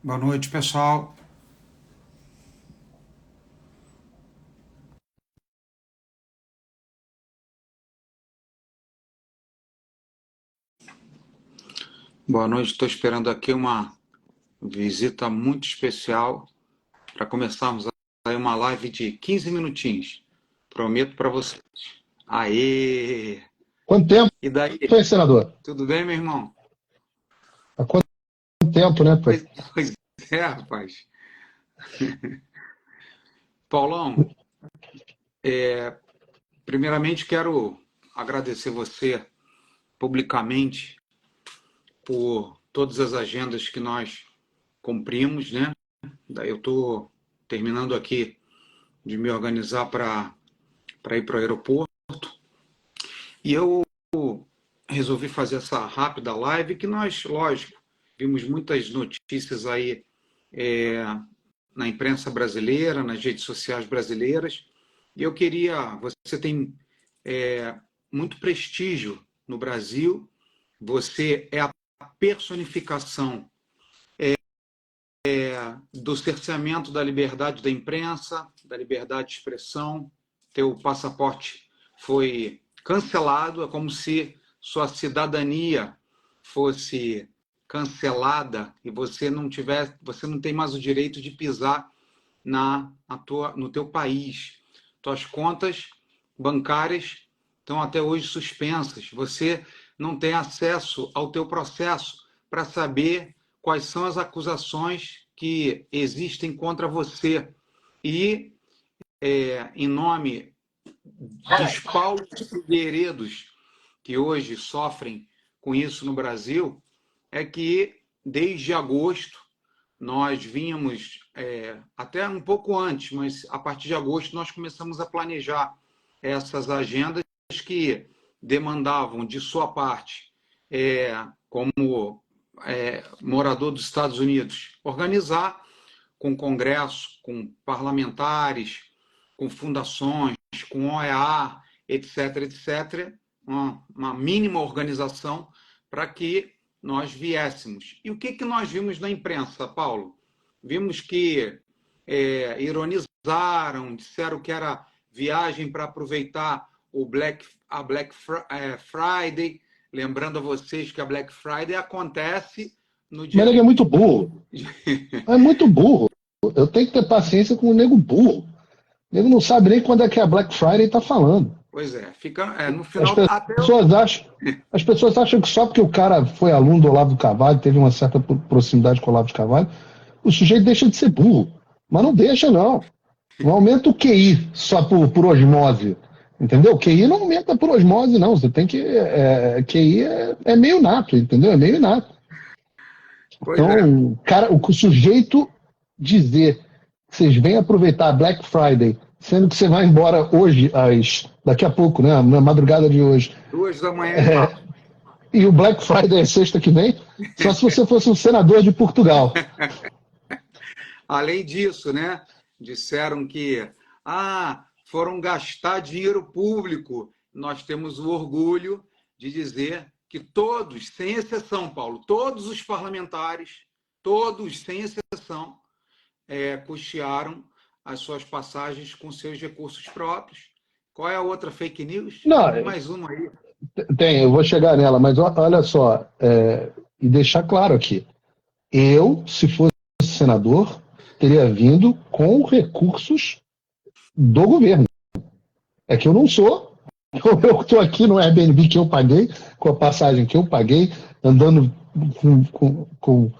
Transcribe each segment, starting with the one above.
Boa noite, pessoal. Boa noite, estou esperando aqui uma visita muito especial para começarmos aí uma live de 15 minutinhos. Prometo para vocês. Aê! Quanto tempo, E daí? hein, senador? Tudo bem, meu irmão? Há quanto tempo, né? Pois, pois é, rapaz. Paulão, primeiramente quero agradecer você publicamente por todas as agendas que nós cumprimos, né? Daí eu estou terminando aqui de me organizar para ir para o aeroporto. E eu resolvi fazer essa rápida live que nós, lógico, vimos muitas notícias aí é, na imprensa brasileira, nas redes sociais brasileiras, e eu queria, você tem é, muito prestígio no Brasil, você é a personificação do cerceamento da liberdade da imprensa, da liberdade de expressão, teu passaporte foi cancelado, é como se sua cidadania fosse cancelada e você não tem mais o direito de pisar no teu país. Tuas contas bancárias estão até hoje suspensas. Você não tem acesso ao teu processo para saber quais são as acusações que existem contra você. E, em nome dos Paulos Figueiredos, que hoje sofrem com isso no Brasil, é que desde agosto nós vínhamos, até um pouco antes, mas a partir de agosto nós começamos a planejar essas agendas que demandavam de sua parte, como morador dos Estados Unidos, organizar com congresso, com parlamentares, com fundações, com OEA, etc., etc., uma mínima organização para que nós viéssemos. E o que nós vimos na imprensa, Paulo? Vimos que ironizaram, disseram que era viagem para aproveitar a Black Friday, lembrando a vocês que a Black Friday acontece no Mas dia... ele é muito burro. É muito burro. Eu tenho que ter paciência com o nego burro. O nego não sabe nem quando é que a Black Friday está falando. Pois é, fica no As final até pessoas acham, as pessoas acham que só porque o cara foi aluno do Olavo de Carvalho, teve uma certa proximidade com o Olavo de Carvalho, o sujeito deixa de ser burro. Mas não deixa, não. Não aumenta o QI só por osmose. Entendeu? O QI não aumenta por osmose, não. Você tem que. QI é meio nato, entendeu? É meio inato. Pois é, Então, cara, o sujeito dizer que vocês vêm aproveitar a Black Friday, sendo que você vai embora hoje, daqui a pouco, né? Na madrugada de hoje, 2 da manhã e lá. e o Black Friday é sexta que vem, só se você fosse um senador de Portugal. Além disso, né, disseram que foram gastar dinheiro público. Nós temos o orgulho de dizer que todos, sem exceção, Paulo, todos os parlamentares, todos, sem exceção, custearam as suas passagens com seus recursos próprios. Qual é a outra fake news? Não, Tem mais uma aí. tem, eu vou chegar nela, mas olha só, e deixar claro aqui, eu, se fosse senador, teria vindo com recursos do governo. É que eu não sou. Eu estou aqui no Airbnb que eu paguei, com a passagem que eu paguei, andando com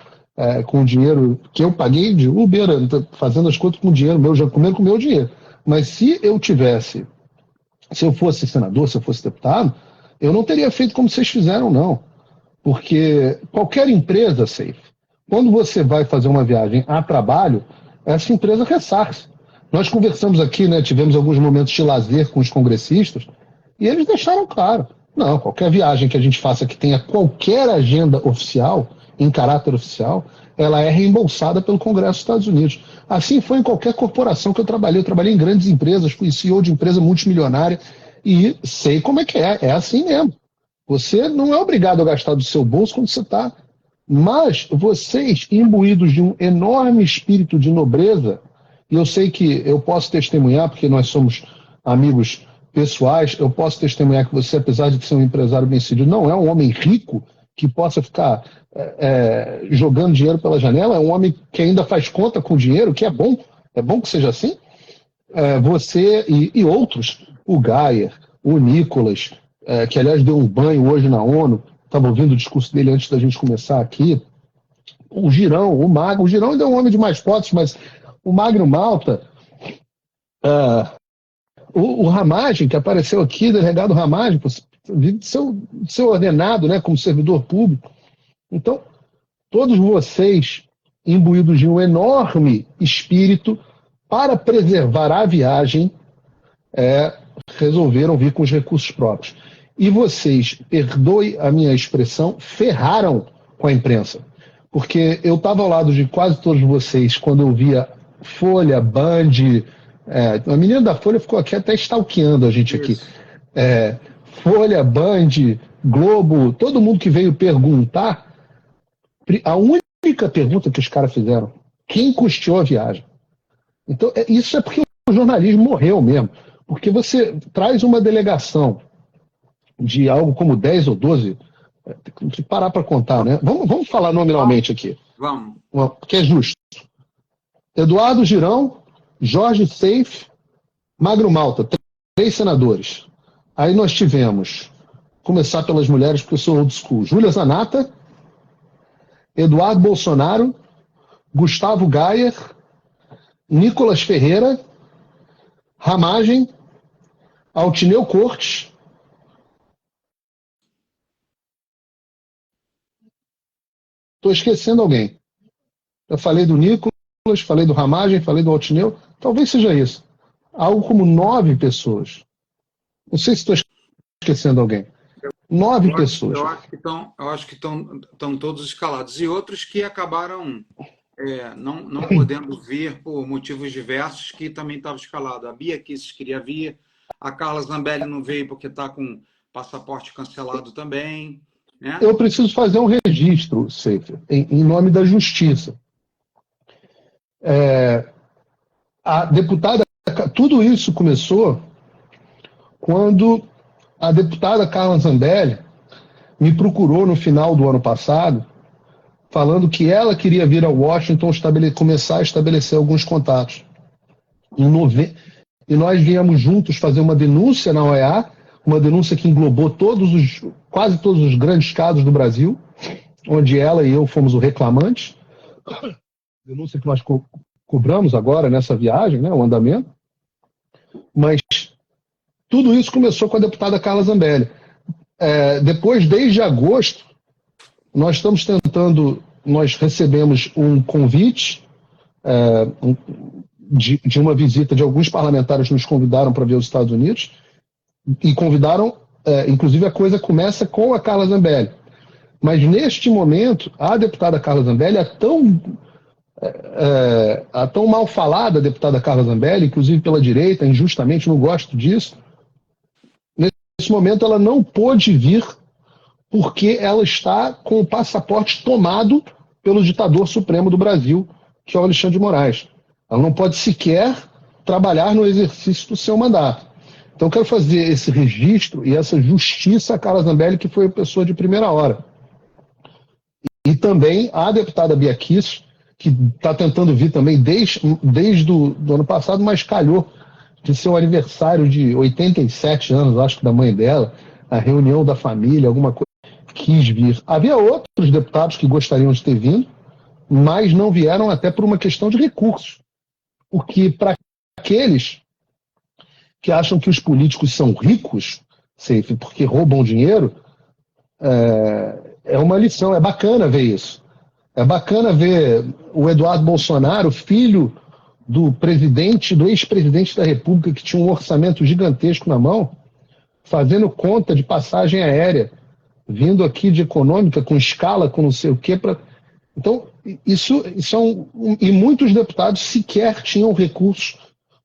o dinheiro que eu paguei de Uber, fazendo as contas com o dinheiro meu, já comendo com o meu dinheiro. Mas se eu fosse senador, se eu fosse deputado, eu não teria feito como vocês fizeram, não. Porque qualquer empresa, Safe, quando você vai fazer uma viagem a trabalho, essa empresa ressarce. Nós conversamos aqui, né, tivemos alguns momentos de lazer com os congressistas, e eles deixaram claro, não, qualquer viagem que a gente faça que tenha qualquer agenda oficial, em caráter oficial, ela é reembolsada pelo Congresso dos Estados Unidos. Assim foi em qualquer corporação que eu trabalhei. Eu trabalhei em grandes empresas, fui CEO de empresa multimilionária, e sei como é que é assim mesmo. Você não é obrigado a gastar do seu bolso quando você está Mas vocês, imbuídos de um enorme espírito de nobreza, e eu sei que eu posso testemunhar, porque nós somos amigos pessoais, eu posso testemunhar que você, apesar de ser um empresário bem-sucedido, não é um homem rico que possa ficar jogando dinheiro pela janela, é um homem que ainda faz conta com dinheiro, que é bom que seja assim. Você e outros, o Geyer, o Nicolas, que aliás deu um banho hoje na ONU, estava ouvindo o discurso dele antes da gente começar aqui, o Girão, o Magro, o Girão ainda é um homem de mais fotos, mas o Magro Malta, o Ramagem, que apareceu aqui, delegado Ramagem, vive de ser ordenado, né, como servidor público. Então, todos vocês, imbuídos de um enorme espírito para preservar a viagem, resolveram vir com os recursos próprios. E vocês, perdoe a minha expressão, ferraram com a imprensa. Porque eu estava ao lado de quase todos vocês quando eu via Folha, Band. A menina da Folha ficou aqui até stalkeando a gente aqui. Folha, Band, Globo, todo mundo que veio perguntar, a única pergunta que os caras fizeram: quem custeou a viagem? Então, isso é porque o jornalismo morreu mesmo. Porque você traz uma delegação de algo como 10 ou 12, tem que parar para contar, né? Vamos falar nominalmente aqui. Vamos. Porque é justo. Eduardo Girão, Jorge Seif, Magro Malta, 3 senadores. Aí nós tivemos, começar pelas mulheres, porque eu sou old school, Júlia Zanata, Eduardo Bolsonaro, Gustavo Geyer, Nicolas Ferreira, Ramagem, Altineu Cortes. Estou esquecendo alguém. Eu falei do Nicolas, falei do Ramagem, falei do Altineu. Talvez seja isso. Algo como 9 pessoas. Não sei se estou esquecendo alguém. 9 pessoas. Eu acho que estão todos escalados. E outros que acabaram não podendo vir por motivos diversos, que também estavam escalados. A Bia Kicis queria vir, a Carla Zambelli não veio porque está com passaporte cancelado também. Né? Eu preciso fazer um registro, Seifer, em nome da justiça. A deputada, tudo isso começou quando a deputada Carla Zambelli me procurou no final do ano passado, falando que ela queria vir a Washington começar a estabelecer alguns contatos. E nós viemos juntos fazer uma denúncia na OEA, uma denúncia que englobou quase todos os grandes casos do Brasil, onde ela e eu fomos o reclamante. Denúncia que nós cobramos agora nessa viagem, né, o andamento. Mas tudo isso começou com a deputada Carla Zambelli. Depois, desde agosto, nós recebemos um convite de uma visita de alguns parlamentares que nos convidaram para ver os Estados Unidos, e convidaram, inclusive a coisa começa com a Carla Zambelli. Mas neste momento, a deputada Carla Zambelli a tão mal falada deputada Carla Zambelli, inclusive pela direita, injustamente, não gosto disso. Nesse momento ela não pôde vir porque ela está com o passaporte tomado pelo ditador supremo do Brasil, que é o Alexandre de Moraes. Ela não pode sequer trabalhar no exercício do seu mandato. Então eu quero fazer esse registro e essa justiça a Carla Zambelli, que foi a pessoa de primeira hora. E também a deputada Bia Kicis, que está tentando vir também desde do ano passado, mas calhou de seu aniversário de 87 anos, acho que da mãe dela, a reunião da família, alguma coisa, quis vir. Havia outros deputados que gostariam de ter vindo, mas não vieram até por uma questão de recursos. Porque para aqueles que acham que os políticos são ricos, porque roubam dinheiro, é uma lição, é bacana ver isso. É bacana ver o Eduardo Bolsonaro, filho do ex-presidente da República, que tinha um orçamento gigantesco na mão, fazendo conta de passagem aérea, vindo aqui de econômica, com escala, com não sei o quê. Então, e muitos deputados sequer tinham recursos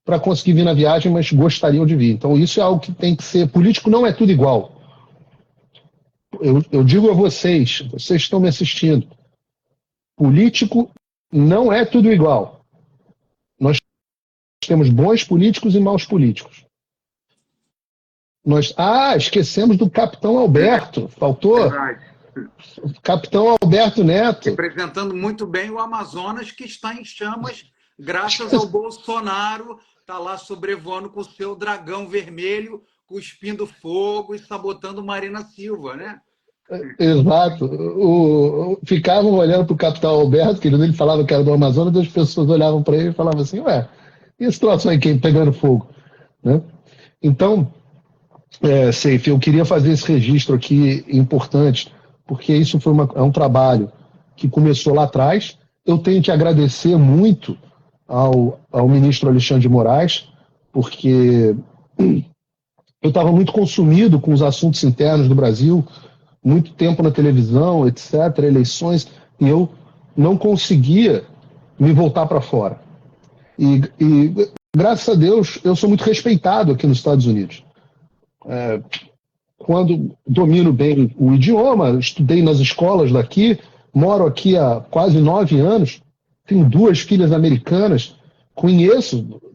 para conseguir vir na viagem, mas gostariam de vir. Então, isso é algo que tem que ser. Político não é tudo igual. Eu digo a vocês estão me assistindo, político não é tudo igual. Nós temos bons políticos e maus políticos. Esquecemos do Capitão Alberto. Faltou Capitão Alberto Neto. Representando muito bem o Amazonas, que está em chamas graças ao Bolsonaro. Está lá sobrevoando com o seu dragão vermelho, cuspindo fogo e sabotando Marina Silva, né? Exato. Ficavam olhando para o Capitão Alberto, que ele falava que era do Amazonas, e as pessoas olhavam para ele e falavam assim, e esse troço aí pegando fogo? Né? Então, Seif, eu queria fazer esse registro aqui importante, porque isso é um trabalho que começou lá atrás. Eu tenho que agradecer muito ao ministro Alexandre de Moraes, porque eu estava muito consumido com os assuntos internos do Brasil, muito tempo na televisão, etc., eleições, e eu não conseguia me voltar para fora. E graças a Deus, eu sou muito respeitado aqui nos Estados Unidos. Quando domino bem o idioma, estudei nas escolas daqui, moro aqui há quase 9 anos, tenho 2 filhas americanas,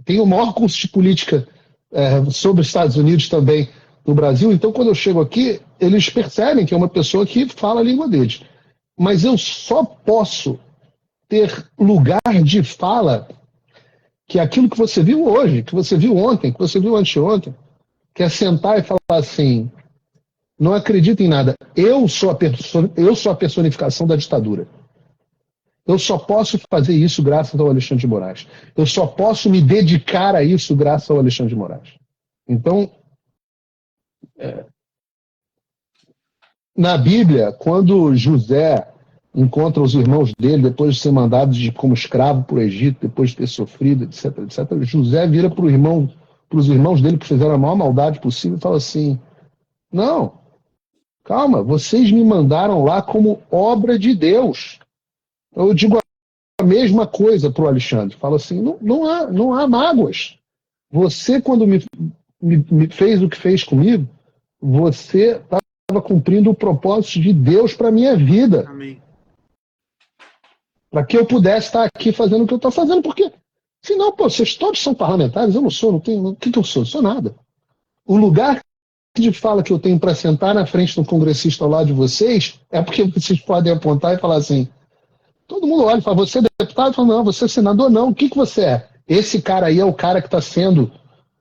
tenho o maior curso de política sobre os Estados Unidos também no Brasil, então quando eu chego aqui, eles percebem que é uma pessoa que fala a língua deles. Mas eu só posso ter lugar de fala que é aquilo que você viu hoje, que você viu ontem, que você viu anteontem, que é sentar e falar assim, não acredito em nada, eu sou a personificação da ditadura. Eu só posso fazer isso graças ao Alexandre de Moraes. Eu só posso me dedicar a isso graças ao Alexandre de Moraes. Então, na Bíblia, quando José encontra os irmãos dele, depois de ser mandado como escravo para o Egito, depois de ter sofrido, etc., etc., José vira para os irmãos dele que fizeram a maior maldade possível e fala assim, não, calma, vocês me mandaram lá como obra de Deus. Eu digo a mesma coisa para o Alexandre. Fala assim, não há mágoas. Você, quando me fez o que fez comigo, você estava cumprindo o propósito de Deus para a minha vida. Amém. Para que eu pudesse estar aqui fazendo o que eu estou fazendo, porque senão, vocês todos são parlamentares, eu não sou, não tenho. O que eu sou? Eu sou nada. O lugar de fala que eu tenho para sentar na frente de um congressista ao lado de vocês é porque vocês podem apontar e falar assim, todo mundo olha e fala, você é deputado? Fala, não, você é senador? Não, o que você é? Esse cara aí é o cara que está sendo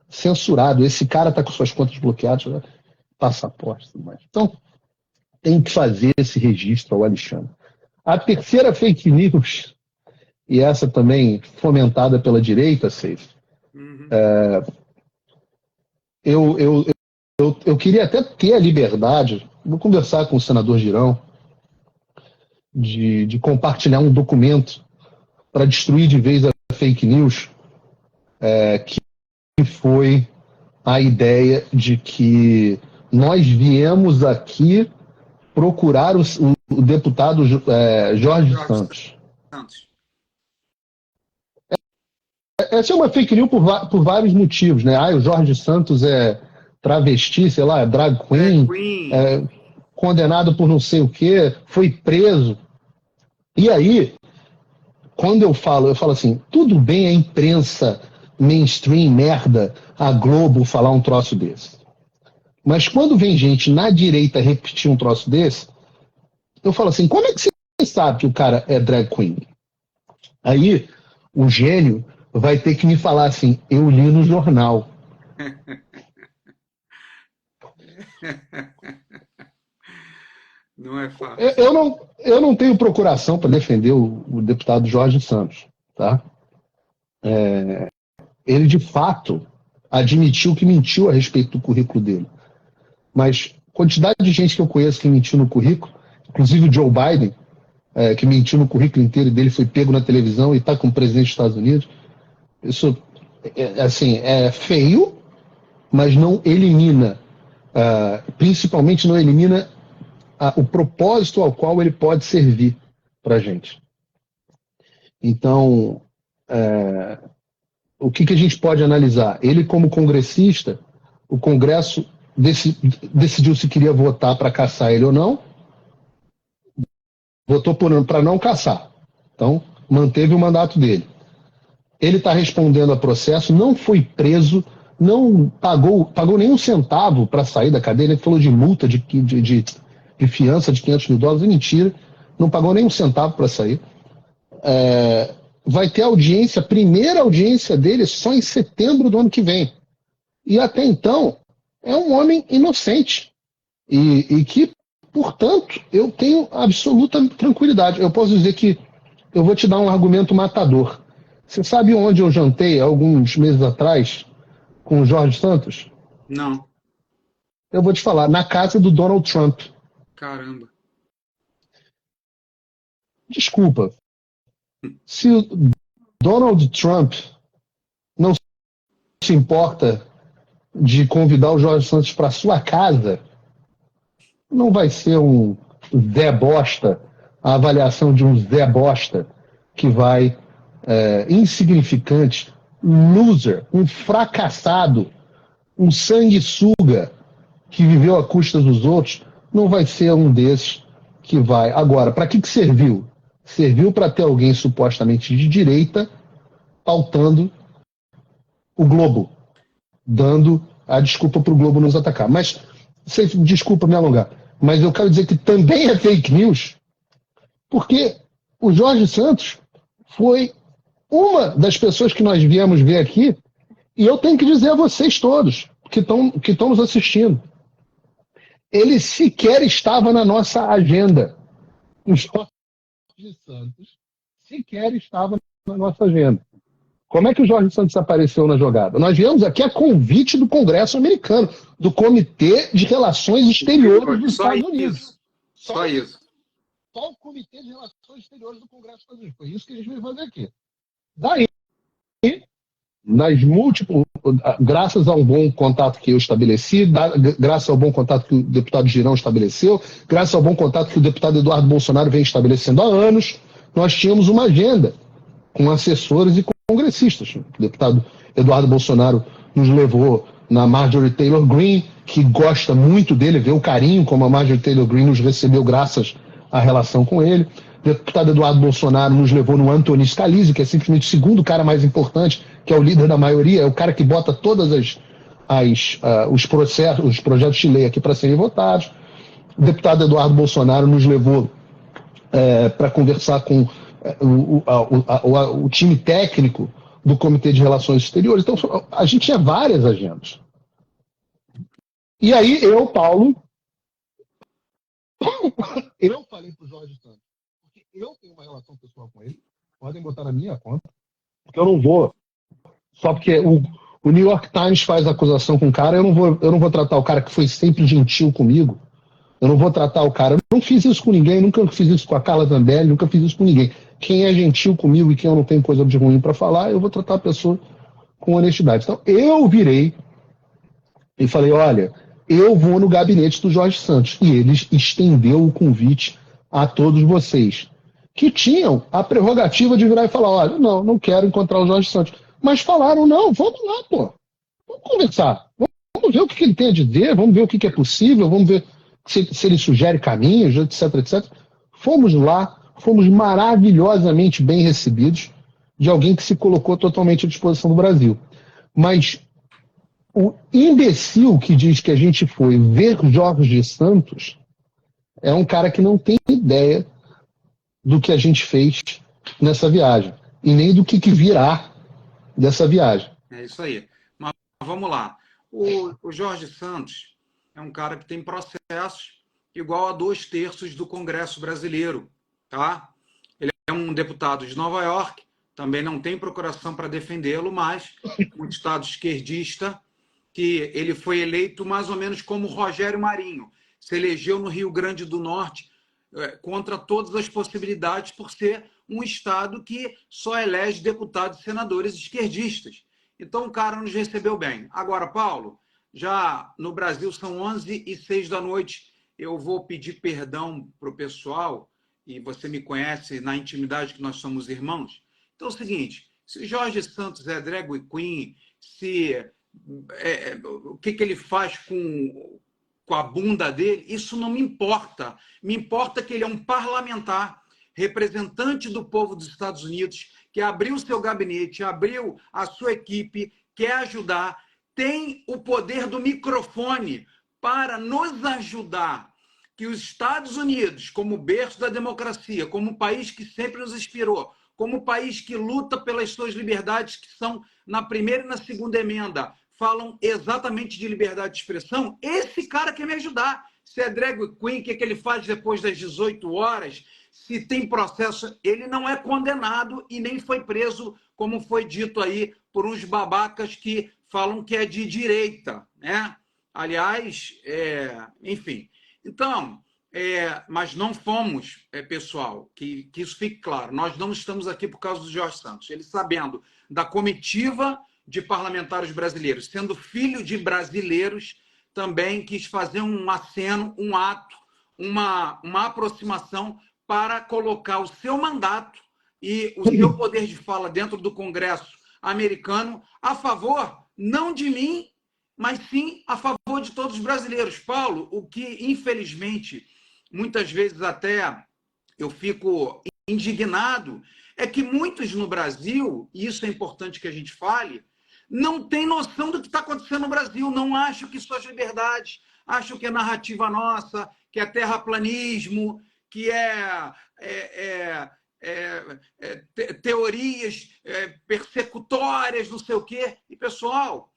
censurado, esse cara está com suas contas bloqueadas, passaporte e tudo mais. Então, tem que fazer esse registro ao Alexandre. A terceira fake news, e essa também fomentada pela direita, Seif, eu queria até ter a liberdade, vou conversar com o senador Girão, de compartilhar um documento para destruir de vez a fake news, que foi a ideia de que nós viemos aqui procurar o deputado Jorge Santos. Essa é uma fake news por vários motivos, né? O Jorge Santos é travesti, sei lá, é drag queen. Condenado por não sei o quê, foi preso. E aí, quando eu falo assim, tudo bem a imprensa mainstream, merda, a Globo falar um troço desse. Mas quando vem gente na direita repetir um troço desse, eu falo assim, como é que você sabe que o cara é drag queen? Aí, o gênio vai ter que me falar assim, eu li no jornal. Não é fácil. Eu não tenho procuração para defender o deputado Jorge Santos, tá? Ele, de fato, admitiu que mentiu a respeito do currículo dele. Mas quantidade de gente que eu conheço que mentiu no currículo, inclusive o Joe Biden, que mentiu no currículo inteiro dele, foi pego na televisão e está com o presidente dos Estados Unidos. Isso, é feio, mas não elimina, principalmente não elimina o propósito ao qual ele pode servir para a gente. Então, o que a gente pode analisar? Ele, como congressista, o Congresso decidiu se queria votar para caçar ele ou não, votou para não caçar. Então, manteve o mandato dele. Ele está respondendo a processo, não foi preso, não pagou nenhum centavo para sair da cadeia. Ele falou de multa, de fiança de $500 mil, é mentira. Não pagou nenhum centavo para sair. Vai ter audiência, a primeira audiência dele só em setembro do ano que vem. E até então, é um homem inocente. E que, portanto, eu tenho absoluta tranquilidade. Eu posso dizer que eu vou te dar um argumento matador. Você sabe onde eu jantei alguns meses atrás com o Jorge Santos? Não. Eu vou te falar, na casa do Donald Trump. Caramba. Desculpa. Se o Donald Trump não se importa de convidar o Jorge Santos para sua casa, não vai ser um Zé Bosta, a avaliação de um Zé Bosta que vai insignificante, loser, um fracassado, um sanguessuga que viveu à custa dos outros, não vai ser um desses que vai. Agora, para que serviu? Serviu para ter alguém supostamente de direita pautando o Globo, dando a desculpa para o Globo nos atacar. Mas, desculpa me alongar, mas eu quero dizer que também é fake news, porque o Jorge Santos foi uma das pessoas que nós viemos ver aqui, e eu tenho que dizer a vocês todos que estão nos assistindo, ele sequer estava na nossa agenda. O Jorge Santos sequer estava na nossa agenda. Como é que o Jorge Santos apareceu na jogada? Nós viemos aqui a convite do Congresso americano, do Comitê de Relações Exteriores dos Estados Unidos. Só isso. Só o Comitê de Relações Exteriores do Congresso dos Estados Unidos. Foi isso que a gente veio fazer aqui. Daí, nas múltiplas, graças a um bom contato que eu estabeleci, graças ao bom contato que o deputado Girão estabeleceu, graças ao bom contato que o deputado Eduardo Bolsonaro vem estabelecendo há anos, nós tínhamos uma agenda com assessores e congressistas. O deputado Eduardo Bolsonaro nos levou na Marjorie Taylor Greene, que gosta muito dele, vê o carinho como a Marjorie Taylor Greene nos recebeu graças à relação com ele. O deputado Eduardo Bolsonaro nos levou no Anthony Scalise, que é simplesmente o segundo cara mais importante, que é o líder da maioria, é o cara que bota todas os projetos de lei aqui para serem votados. O deputado Eduardo Bolsonaro nos levou para conversar com o time técnico do Comitê de Relações Exteriores. Então, a gente tinha várias agendas. E aí, Paulo, eu falei para o Jorge Santos, porque eu tenho uma relação pessoal com ele, podem botar na minha conta, porque eu não vou, só porque o New York Times faz acusação com o cara, eu não vou tratar o cara que foi sempre gentil comigo, eu não vou tratar o cara, eu não fiz isso com ninguém, nunca fiz isso com a Carla Zambelli, nunca fiz isso com ninguém. Quem é gentil comigo e quem eu não tenho coisa de ruim para falar, eu vou tratar a pessoa com honestidade. Então, eu virei e falei, olha, eu vou no gabinete do Jorge Santos. E ele estendeu o convite a todos vocês, que tinham a prerrogativa de virar e falar, olha, não quero encontrar o Jorge Santos. Mas falaram, não, vamos lá, pô. Vamos conversar. Vamos ver o que ele tem a dizer, vamos ver o que é possível, vamos ver se ele sugere caminhos, etc, etc. Fomos lá, fomos maravilhosamente bem recebidos de alguém que se colocou totalmente à disposição do Brasil. Mas o imbecil que diz que a gente foi ver Jorge Santos é um cara que não tem ideia do que a gente fez nessa viagem e nem do que virá dessa viagem. É isso aí. Mas vamos lá. O Jorge Santos é um cara que tem processos igual a 2/3 do Congresso brasileiro. Tá? Ele é um deputado de Nova York, também não tem procuração para defendê-lo, mas um estado esquerdista, que ele foi eleito mais ou menos como Rogério Marinho, se elegeu no Rio Grande do Norte contra todas as possibilidades por ser um estado que só elege deputados e senadores esquerdistas. Então o cara nos recebeu bem. Agora, Paulo, já no Brasil são 11h06 da noite, eu vou pedir perdão para o pessoal, e você me conhece na intimidade que nós somos irmãos. Então é o seguinte, se Jorge Santos é drag queen, o que ele faz com a bunda dele, isso não me importa. Me importa que ele é um parlamentar representante do povo dos Estados Unidos, que abriu seu gabinete, abriu a sua equipe, quer ajudar, tem o poder do microfone para nos ajudar, que os Estados Unidos, como berço da democracia, como um país que sempre nos inspirou, como um país que luta pelas suas liberdades, que são na primeira e na segunda emenda, falam exatamente de liberdade de expressão, esse cara quer me ajudar. Se é drag queen, o que ele faz depois das 18 horas, se tem processo, ele não é condenado e nem foi preso, como foi dito aí por uns babacas que falam que é de direita, né? Aliás, enfim. Então, mas não fomos, pessoal, que isso fique claro, nós não estamos aqui por causa do Jorge Santos. Ele, sabendo da comitiva de parlamentares brasileiros, sendo filho de brasileiros, também quis fazer um aceno, um ato, uma aproximação para colocar o seu mandato e o seu poder de fala dentro do Congresso americano a favor, não de mim, mas sim a favor de todos os brasileiros. Paulo, o que, infelizmente, muitas vezes até eu fico indignado, é que muitos no Brasil, e isso é importante que a gente fale, não têm noção do que está acontecendo no Brasil, não acham que suas liberdades, acham que é narrativa nossa, que é terraplanismo, que teorias persecutórias, não sei o quê. E, pessoal,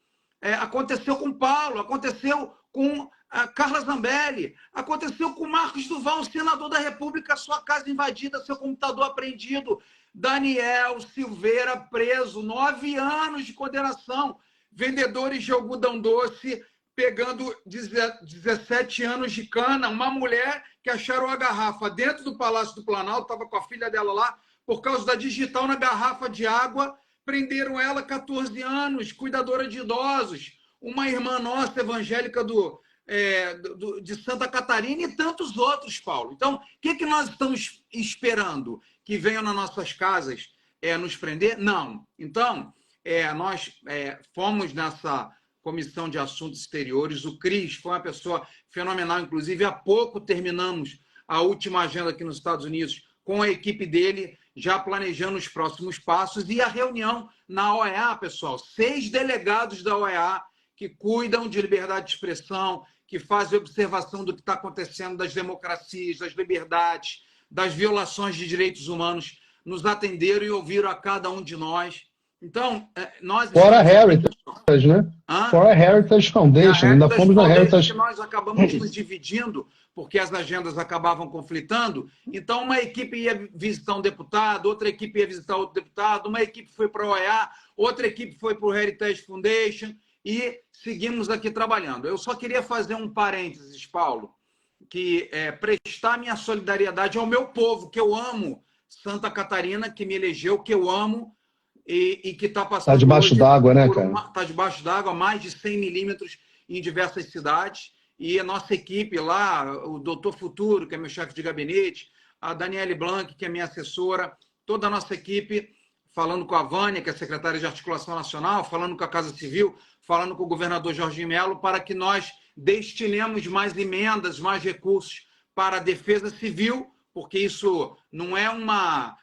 aconteceu com Paulo, aconteceu com a Carla Zambelli, aconteceu com Marcos Duval, senador da República, sua casa invadida, seu computador apreendido, Daniel Silveira preso, 9 anos de condenação, vendedores de algodão doce pegando 17 anos de cana, uma mulher que acharam a garrafa dentro do Palácio do Planalto, estava com a filha dela lá, por causa da digital na garrafa de água, prenderam ela 14 anos, cuidadora de idosos, uma irmã nossa evangélica de Santa Catarina e tantos outros, Paulo. Então, o que nós estamos esperando? Que venham nas nossas casas nos prender? Não. Então, nós fomos nessa Comissão de Assuntos Exteriores, o Cris foi uma pessoa fenomenal, inclusive há pouco terminamos a última agenda aqui nos Estados Unidos com a equipe dele, já planejando os próximos passos, e a reunião na OEA, pessoal, 6 delegados da OEA que cuidam de liberdade de expressão, que fazem observação do que está acontecendo, das democracias, das liberdades, das violações de direitos humanos, nos atenderam e ouviram a cada um de nós. Então, nós... Fora a Heritage, né? Fora a Heritage Foundation, ainda fomos na Heritage. Que nós acabamos nos dividindo, porque as agendas acabavam conflitando. Então, uma equipe ia visitar um deputado, outra equipe ia visitar outro deputado, uma equipe foi para a OEA, outra equipe foi para o Heritage Foundation, e seguimos aqui trabalhando. Eu só queria fazer um parênteses, Paulo, que prestar minha solidariedade ao meu povo, que eu amo, Santa Catarina, que me elegeu, que eu amo, e que está passando... Está debaixo d'água, né, cara? Está debaixo d'água, mais de 100 milímetros em diversas cidades. E a nossa equipe lá, o Doutor Futuro, que é meu chefe de gabinete, a Daniele Blanc, que é minha assessora, toda a nossa equipe, falando com a Vânia, que é secretária de Articulação Nacional, falando com a Casa Civil, falando com o governador Jorginho Melo, para que nós destinemos mais emendas, mais recursos para a defesa civil, porque isso não é uma...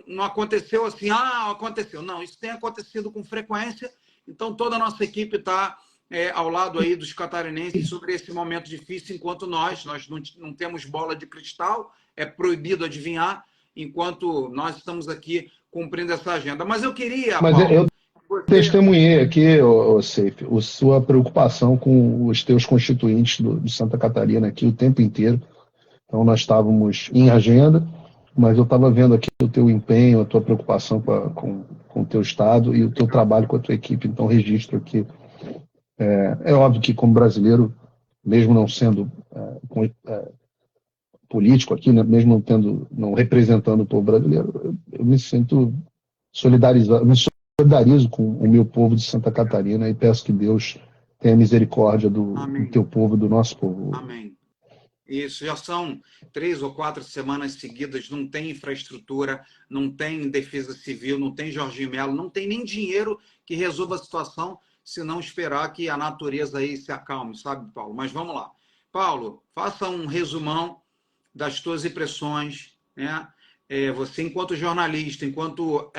Não aconteceu assim, aconteceu. Não, isso tem acontecido com frequência. Então, toda a nossa equipe está ao lado aí dos catarinenses sobre esse momento difícil, enquanto nós não temos bola de cristal, é proibido adivinhar, enquanto nós estamos aqui cumprindo essa agenda. Mas eu queria... Mas Paulo, eu testemunhei aqui, Seif, a sua preocupação com os teus constituintes de Santa Catarina aqui o tempo inteiro. Então, nós estávamos em agenda, mas eu estava vendo aqui o teu empenho, a tua preocupação com o teu estado e o teu trabalho com a tua equipe. Então, registro aqui. É óbvio que, como brasileiro, mesmo não sendo político aqui, né, mesmo não representando o povo brasileiro, eu me sinto solidarizado, me solidarizo com o meu povo de Santa Catarina e peço que Deus tenha misericórdia do teu povo, do nosso povo. Amém. Isso, já são 3 ou 4 semanas seguidas, não tem infraestrutura, não tem defesa civil, não tem Jorginho Melo, não tem nem dinheiro que resolva a situação, se não esperar que a natureza aí se acalme, sabe, Paulo? Mas vamos lá. Paulo, faça um resumão das tuas impressões, né? você enquanto jornalista, enquanto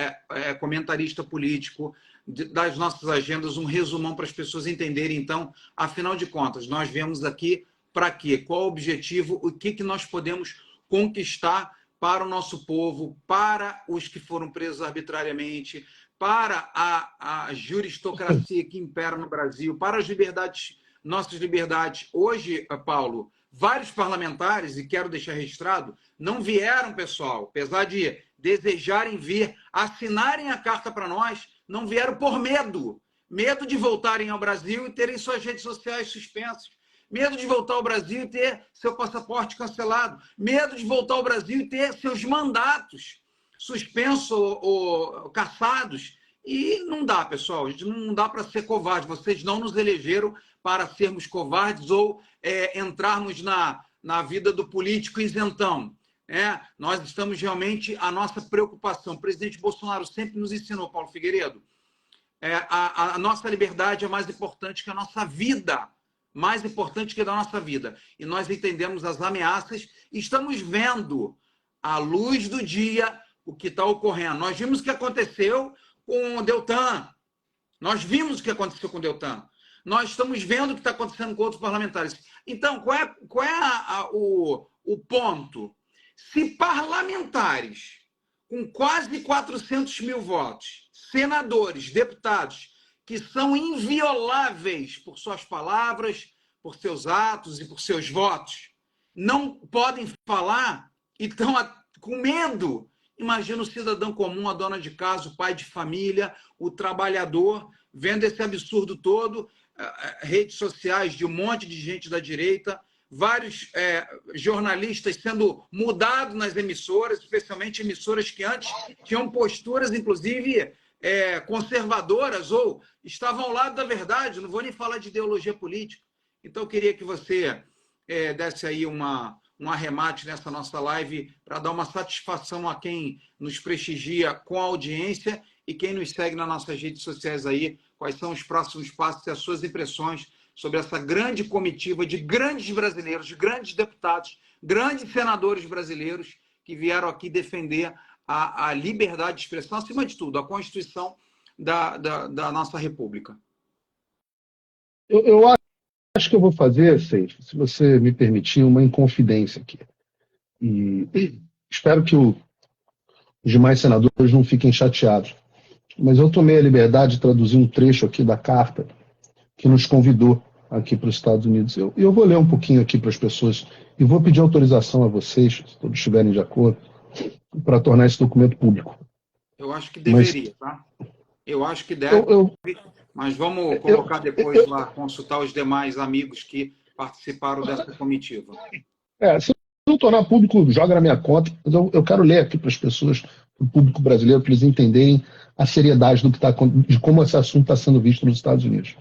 comentarista político, das nossas agendas, um resumão para as pessoas entenderem, então, afinal de contas, nós viemos aqui para quê? Qual o objetivo? O que nós podemos conquistar para o nosso povo, para os que foram presos arbitrariamente, para a juristocracia que impera no Brasil, para as liberdades, nossas liberdades. Hoje, Paulo, vários parlamentares, e quero deixar registrado, não vieram, pessoal, apesar de desejarem vir, assinarem a carta para nós, não vieram por medo. Medo de voltarem ao Brasil e terem suas redes sociais suspensas. Medo de voltar ao Brasil e ter seu passaporte cancelado. Medo de voltar ao Brasil e ter seus mandatos suspensos ou cassados. E não dá, pessoal. Não dá para ser covarde. Vocês não nos elegeram para sermos covardes ou entrarmos na vida do político isentão. Nós estamos realmente... A nossa preocupação. O presidente Bolsonaro sempre nos ensinou, Paulo Figueiredo, a nossa liberdade é mais importante que a nossa vida. Mais importante que a da nossa vida. E nós entendemos as ameaças e estamos vendo, à luz do dia, o que está ocorrendo. Nós vimos o que aconteceu com o Deltan. Nós vimos o que aconteceu com o Deltan. Nós estamos vendo o que está acontecendo com outros parlamentares. Então, qual é o ponto? Se parlamentares com quase 400 mil votos, senadores, deputados, que são invioláveis por suas palavras, por seus atos e por seus votos, não podem falar e estão com medo. Imagina o cidadão comum, a dona de casa, o pai de família, o trabalhador, vendo esse absurdo todo, redes sociais de um monte de gente da direita, vários jornalistas sendo mudados nas emissoras, especialmente emissoras que antes tinham posturas, inclusive, conservadoras ou estavam ao lado da verdade. Não vou nem falar de ideologia política. Então, eu queria que você desse aí um arremate nessa nossa live para dar uma satisfação a quem nos prestigia com a audiência e quem nos segue nas nossas redes sociais aí. Quais são os próximos passos e as suas impressões sobre essa grande comitiva de grandes brasileiros, de grandes deputados, grandes senadores brasileiros que vieram aqui defender a liberdade de expressão, acima de tudo, a Constituição da nossa República. Eu acho que eu vou fazer, Seif, se você me permitir, uma inconfidência aqui. E espero que os demais senadores não fiquem chateados. Mas eu tomei a liberdade de traduzir um trecho aqui da carta que nos convidou aqui para os Estados Unidos. Eu vou ler um pouquinho aqui para as pessoas e vou pedir autorização a vocês, se todos estiverem de acordo, para tornar esse documento público. Eu acho que deveria, tá? Eu acho que deve, mas vamos colocar depois lá, consultar os demais amigos que participaram dessa comitiva. Se não tornar público, joga na minha conta, mas eu quero ler aqui para as pessoas, para o público brasileiro, para eles entenderem a seriedade de como esse assunto está sendo visto nos Estados Unidos.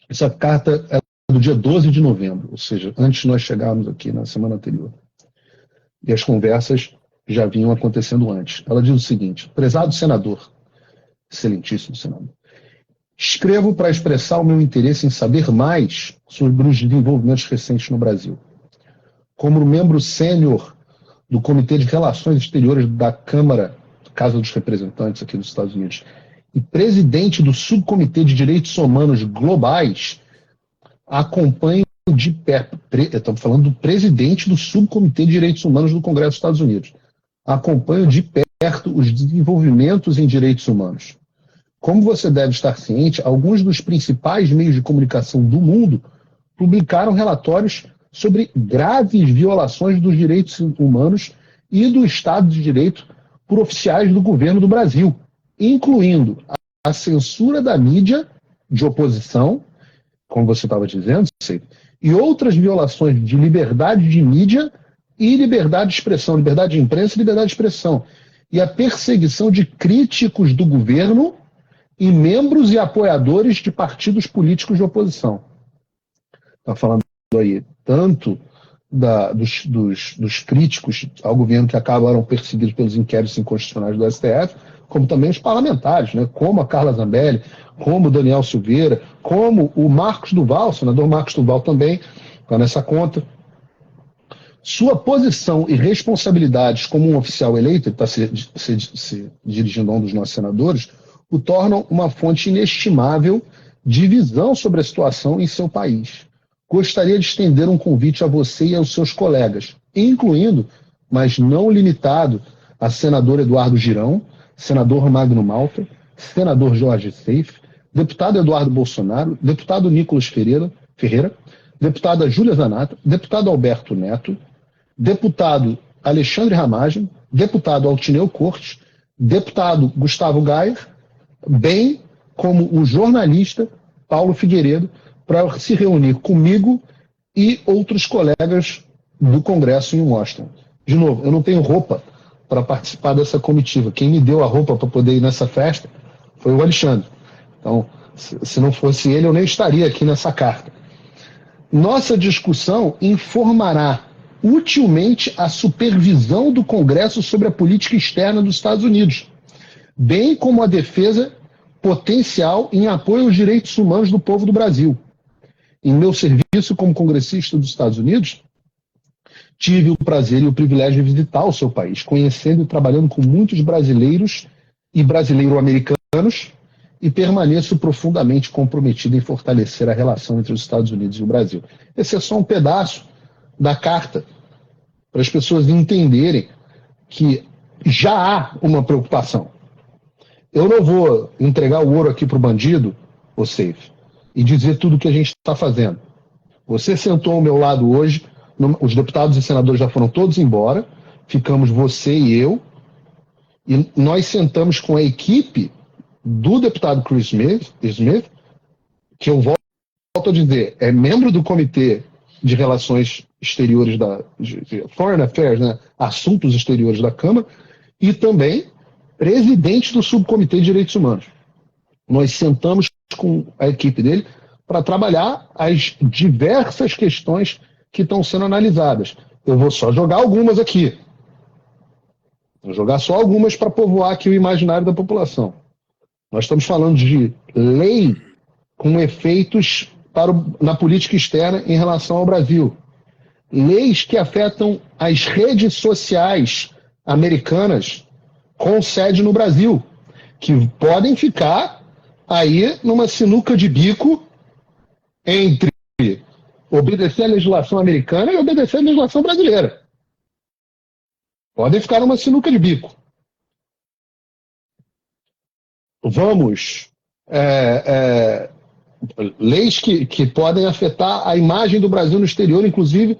Essa carta é do dia 12 de novembro, ou seja, antes de nós chegarmos aqui na semana anterior. E as conversas já vinham acontecendo antes. Ela diz o seguinte: prezado senador, excelentíssimo senador, escrevo para expressar o meu interesse em saber mais sobre os desenvolvimentos recentes no Brasil. Como membro sênior do Comitê de Relações Exteriores da Casa dos Representantes aqui dos Estados Unidos, e presidente do Subcomitê de Direitos Humanos Globais, acompanho de perto, estamos falando do presidente do Subcomitê de Direitos Humanos do Congresso dos Estados Unidos, acompanho de perto os desenvolvimentos em direitos humanos. Como você deve estar ciente, alguns dos principais meios de comunicação do mundo publicaram relatórios sobre graves violações dos direitos humanos e do Estado de Direito por oficiais do governo do Brasil, incluindo a censura da mídia de oposição, como você estava dizendo, e outras violações de liberdade de mídia e liberdade de expressão, liberdade de imprensa e liberdade de expressão, e a perseguição de críticos do governo e membros e apoiadores de partidos políticos de oposição. Está falando aí tanto dos críticos ao governo que acabaram perseguidos pelos inquéritos inconstitucionais do STF, como também os parlamentares, né? Como a Carla Zambelli, como o Daniel Silveira, como o Marcos Duval, o senador Marcos Duval também está nessa conta. Sua posição e responsabilidades como um oficial eleito, ele está se dirigindo a um dos nossos senadores, o tornam uma fonte inestimável de visão sobre a situação em seu país. Gostaria de estender um convite a você e aos seus colegas, incluindo, mas não limitado, a senador Eduardo Girão, senador Magno Malta, senador Jorge Seif, deputado Eduardo Bolsonaro, deputado Nicolas Ferreira, deputada Júlia Zanata, deputado Alberto Neto, deputado Alexandre Ramagem, deputado Altineu Cortes, deputado Gustavo Gayer, bem como o jornalista Paulo Figueiredo, para se reunir comigo e outros colegas do Congresso em Washington. De novo, eu não tenho roupa para participar dessa comitiva. Quem me deu a roupa para poder ir nessa festa foi o Alexandre. Então, se não fosse ele, eu nem estaria aqui nessa carta. Nossa discussão informará utilmente a supervisão do Congresso sobre a política externa dos Estados Unidos, bem como a defesa potencial em apoio aos direitos humanos do povo do Brasil. Em meu serviço como congressista dos Estados Unidos, tive o prazer e o privilégio de visitar o seu país, conhecendo e trabalhando com muitos brasileiros e brasileiro-americanos, e permaneço profundamente comprometido em fortalecer a relação entre os Estados Unidos e o Brasil. Esse é só um pedaço da carta, para as pessoas entenderem que já há uma preocupação. Eu não vou entregar o ouro aqui para o bandido, ô Seif, e dizer tudo o que a gente está fazendo. Você sentou ao meu lado hoje, os deputados e senadores já foram todos embora, ficamos você e eu, e nós sentamos com a equipe do deputado Chris Smith, que eu volto a dizer, é membro do Comitê de Relações Exteriores de Foreign Affairs, né, Assuntos Exteriores da Câmara, e também presidente do Subcomitê de Direitos Humanos. Nós sentamos com a equipe dele para trabalhar as diversas questões que estão sendo analisadas. Eu vou só jogar algumas aqui. Vou jogar só algumas para povoar aqui o imaginário da população. Nós estamos falando de lei com efeitos na política externa em relação ao Brasil. Leis que afetam as redes sociais americanas com sede no Brasil, que podem ficar aí numa sinuca de bico entre obedecer a legislação americana e obedecer a legislação brasileira. Podem ficar numa sinuca de bico. Leis que podem afetar a imagem do Brasil no exterior, inclusive,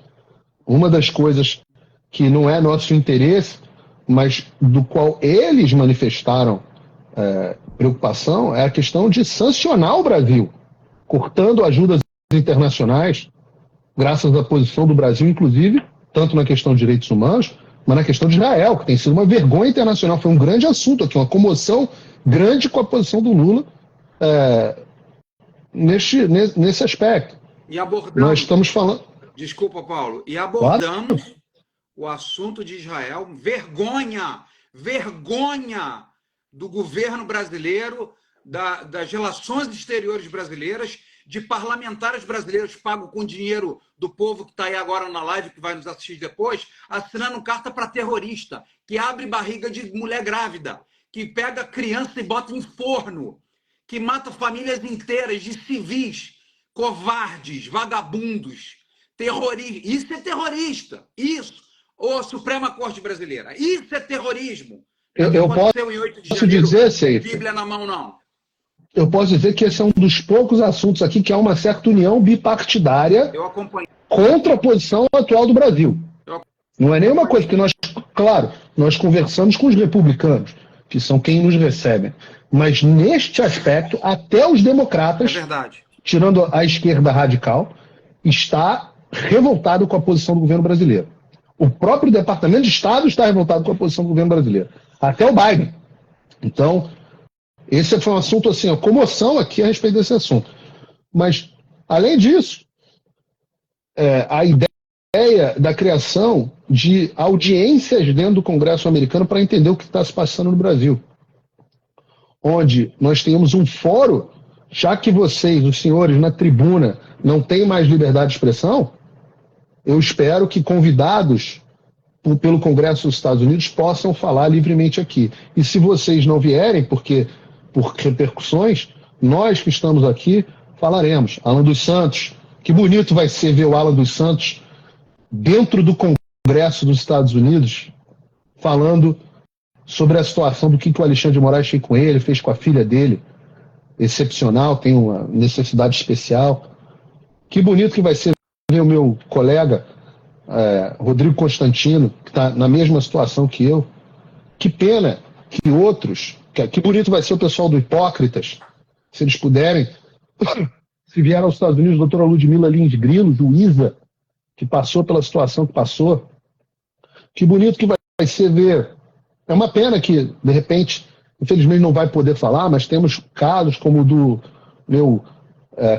uma das coisas que não é nosso interesse, mas do qual eles manifestaram preocupação, é a questão de sancionar o Brasil, cortando ajudas internacionais, graças à posição do Brasil, inclusive, tanto na questão de direitos humanos, mas na questão de Israel, que tem sido uma vergonha internacional. Foi um grande assunto aqui, uma comoção grande com a posição do Lula nesse aspecto. E abordamos, nós estamos falando... Desculpa, Paulo. E abordamos o assunto de Israel. Vergonha do governo brasileiro, das relações exteriores brasileiras, de parlamentares brasileiros pagos com dinheiro do povo que está aí agora na live, que vai nos assistir depois, assinando carta para terrorista, que abre barriga de mulher grávida, que pega criança e bota em forno, que mata famílias inteiras de civis, covardes, vagabundos, terroristas. Isso é terrorista. Isso. Ô, Suprema Corte Brasileira. Isso é terrorismo. Eu posso em 8 de janeiro, dizer, Seif, Bíblia na mão, não. Eu posso dizer que esse é um dos poucos assuntos aqui que há uma certa união bipartidária contra a posição atual do Brasil. Não é nenhuma coisa que nós conversamos com os republicanos, que são quem nos recebem. Mas neste aspecto, até os democratas, tirando a esquerda radical, está revoltado com a posição do governo brasileiro. O próprio Departamento de Estado está revoltado com a posição do governo brasileiro. Até o Biden. Então, esse foi um assunto, assim, a comoção aqui a respeito desse assunto. Mas, além disso, a ideia da criação de audiências dentro do Congresso americano para entender o que está se passando no Brasil. Onde nós temos um fórum, já que vocês, os senhores, na tribuna, não têm mais liberdade de expressão, eu espero que convidados pelo Congresso dos Estados Unidos possam falar livremente aqui. E se vocês não vierem, porque por repercussões, nós que estamos aqui falaremos. Alan dos Santos, que bonito vai ser ver o Alan dos Santos dentro do Congresso dos Estados Unidos falando sobre a situação do que o Alexandre de Moraes fez com ele, fez com a filha dele, excepcional, tem uma necessidade especial. Que bonito que vai ser ver o meu colega Rodrigo Constantino, que está na mesma situação que eu. Que pena que outros, que bonito vai ser o pessoal do Hipócritas, se eles puderem, se vier aos Estados Unidos, a doutora Ludmila Lins Grilo, juíza, que passou pela situação que passou. Que bonito que vai ser ver. É uma pena que, de repente, infelizmente não vai poder falar, mas temos casos como o do meu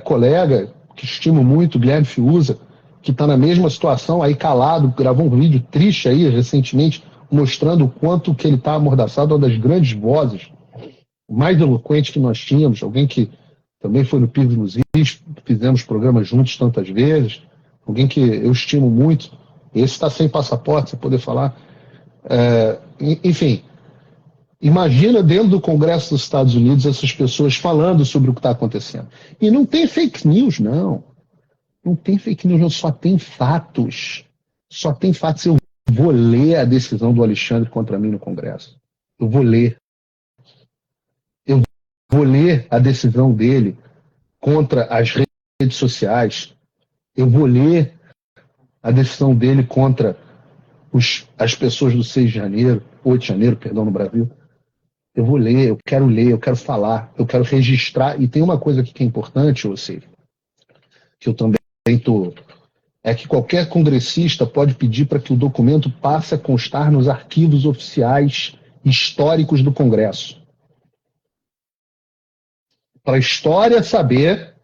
colega, que estimo muito, Guilherme Fiuza, que está na mesma situação, aí calado, gravou um vídeo triste aí recentemente, mostrando o quanto que ele está amordaçado, uma das grandes vozes, mais eloquente que nós tínhamos, alguém que também foi no Pires nos Is, fizemos programas juntos tantas vezes, alguém que eu estimo muito, esse está sem passaporte, sem poder falar. Enfim, imagina dentro do Congresso dos Estados Unidos essas pessoas falando sobre o que está acontecendo. E não tem fake news, não. Não tem fake news, não. Só tem fatos. Só tem fatos. Eu vou ler a decisão do Alexandre contra mim no Congresso. Eu vou ler. Eu vou ler a decisão dele contra as redes sociais. Eu vou ler a decisão dele contra as pessoas do 6 de janeiro, 8 de janeiro, perdão, no Brasil. Eu vou ler, eu quero falar, eu quero registrar. E tem uma coisa aqui que é importante, você, que eu também estou... É que qualquer congressista pode pedir para que o documento passe a constar nos arquivos oficiais históricos do Congresso. Para a história saber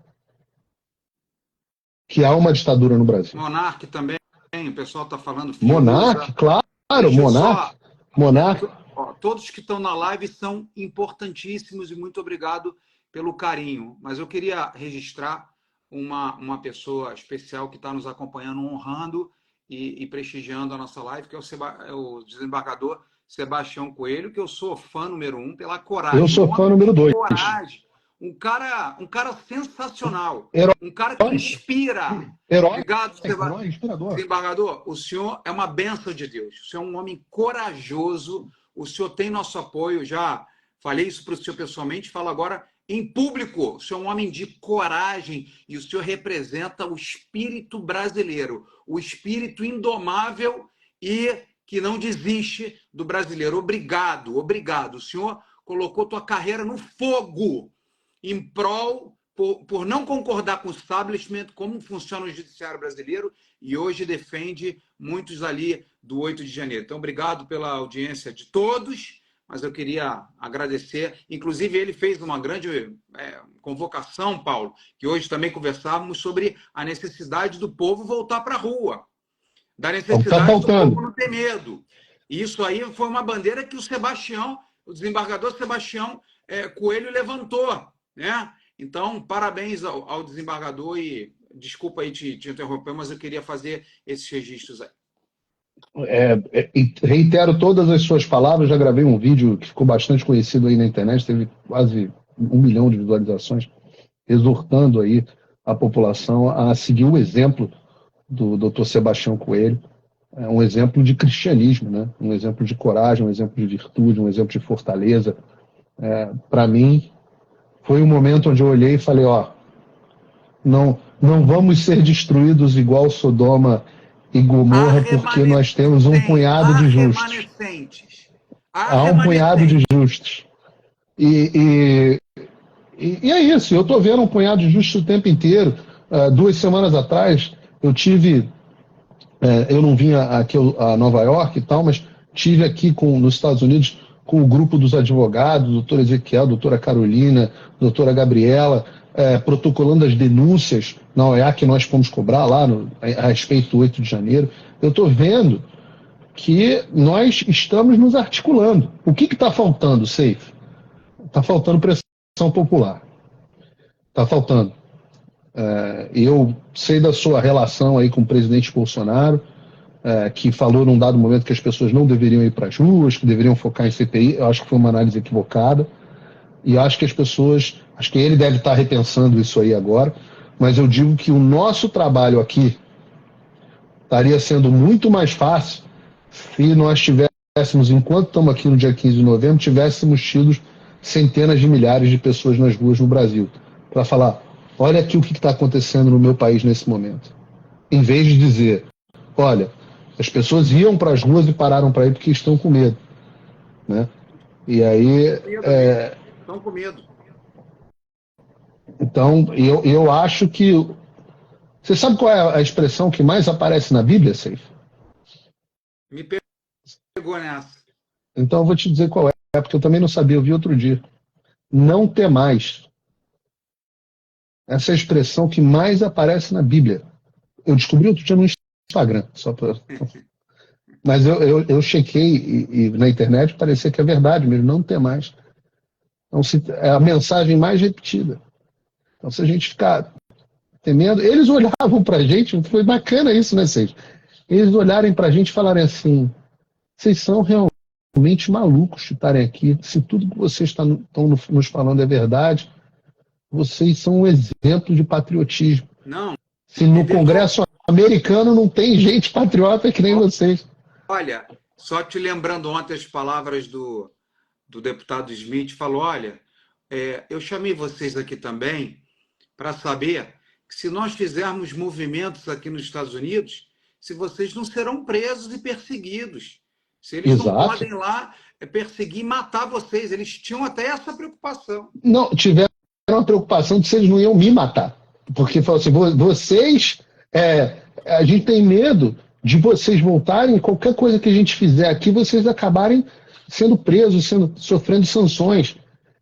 que há uma ditadura no Brasil. Monarque também, o pessoal está falando. Monarque, claro, Monarque. Todos que estão na live são importantíssimos e muito obrigado pelo carinho. Mas eu queria registrar uma pessoa especial que está nos acompanhando, honrando e prestigiando a nossa live, que é o desembargador Sebastião Coelho, que eu sou fã número 1 pela coragem. Eu sou fã número 2. Coragem. Um cara sensacional. Um cara que inspira. Obrigado, desembargador. O senhor é uma bênção de Deus. O senhor é um homem corajoso. O senhor tem nosso apoio. Já falei isso para o senhor pessoalmente. Falo agora em público. O senhor é um homem de coragem e o senhor representa o espírito brasileiro. O espírito indomável e que não desiste do brasileiro. Obrigado. O senhor colocou tua carreira no fogo em prol, por não concordar com o establishment, como funciona o judiciário brasileiro, e hoje defende muitos ali do 8 de janeiro. Então, obrigado pela audiência de todos, mas eu queria agradecer. Inclusive, ele fez uma grande convocação, Paulo, que hoje também conversávamos sobre a necessidade do povo voltar para a rua, da necessidade do povo não ter medo. E isso aí foi uma bandeira que o desembargador Sebastião Coelho levantou, né? Então, parabéns ao desembargador e desculpa aí te interromper, mas eu queria fazer esses registros aí. Reitero todas as suas palavras, já gravei um vídeo que ficou bastante conhecido aí na internet, teve quase 1 milhão de visualizações, exortando aí a população a seguir o exemplo do Dr. Sebastião Coelho, um exemplo de cristianismo, né? Um exemplo de coragem, um exemplo de virtude, um exemplo de fortaleza. Para mim, foi um momento onde eu olhei e falei, não vamos ser destruídos igual Sodoma e Gomorra, porque nós temos um punhado de justos. Há um punhado de justos. E é isso, eu estou vendo um punhado de justos o tempo inteiro. 2 semanas atrás, eu não vim aqui a Nova York e tal, mas tive aqui nos Estados Unidos com o grupo dos advogados, doutor Ezequiel, doutora Carolina, doutora Gabriela, protocolando as denúncias na OEA que nós fomos cobrar lá a respeito do 8 de janeiro. Eu estou vendo que nós estamos nos articulando. O que está faltando, Seif? Está faltando pressão popular. Está faltando. Eu sei da sua relação aí com o presidente Bolsonaro, que falou num dado momento que as pessoas não deveriam ir para as ruas, que deveriam focar em CPI. Eu acho que foi uma análise equivocada. E acho que acho que ele deve estar repensando isso aí agora, mas eu digo que o nosso trabalho aqui estaria sendo muito mais fácil se nós tivéssemos, enquanto estamos aqui no dia 15 de novembro, tivéssemos tido centenas de milhares de pessoas nas ruas no Brasil, para falar, olha aqui o que está acontecendo no meu país nesse momento. Em vez de dizer, olha, as pessoas iam para as ruas e pararam para ir porque estão com medo. Né? E aí... Estão com medo. Então, eu acho que... Você sabe qual é a expressão que mais aparece na Bíblia, Seif? Me pegou nessa. Então eu vou te dizer qual é, porque eu também não sabia, eu vi outro dia. Não temais. Essa é a expressão que mais aparece na Bíblia. Eu descobri outro dia no Instagram, só para... Mas eu chequei e na internet parecia que é verdade mesmo, não temais. Então, é a mensagem mais repetida. Então, se a gente ficar temendo... Eles olhavam para a gente, foi bacana isso, né, Seif? Eles olharem para a gente e falarem assim, vocês são realmente malucos de estarem aqui. Se tudo que vocês estão nos falando é verdade, vocês são um exemplo de patriotismo. Não. Se no Congresso americano não tem gente patriota que nem vocês. Olha, só te lembrando ontem as palavras do deputado Smith, falou, olha, eu chamei vocês aqui também para saber que se nós fizermos movimentos aqui nos Estados Unidos, se vocês não serão presos e perseguidos. Se eles não podem lá perseguir e matar vocês. Eles tinham até essa preocupação. Não, tiveram a preocupação de se eles não iam me matar. Porque falaram assim, vocês... a gente tem medo de vocês voltarem, qualquer coisa que a gente fizer aqui, vocês acabarem sendo presos, sofrendo sanções.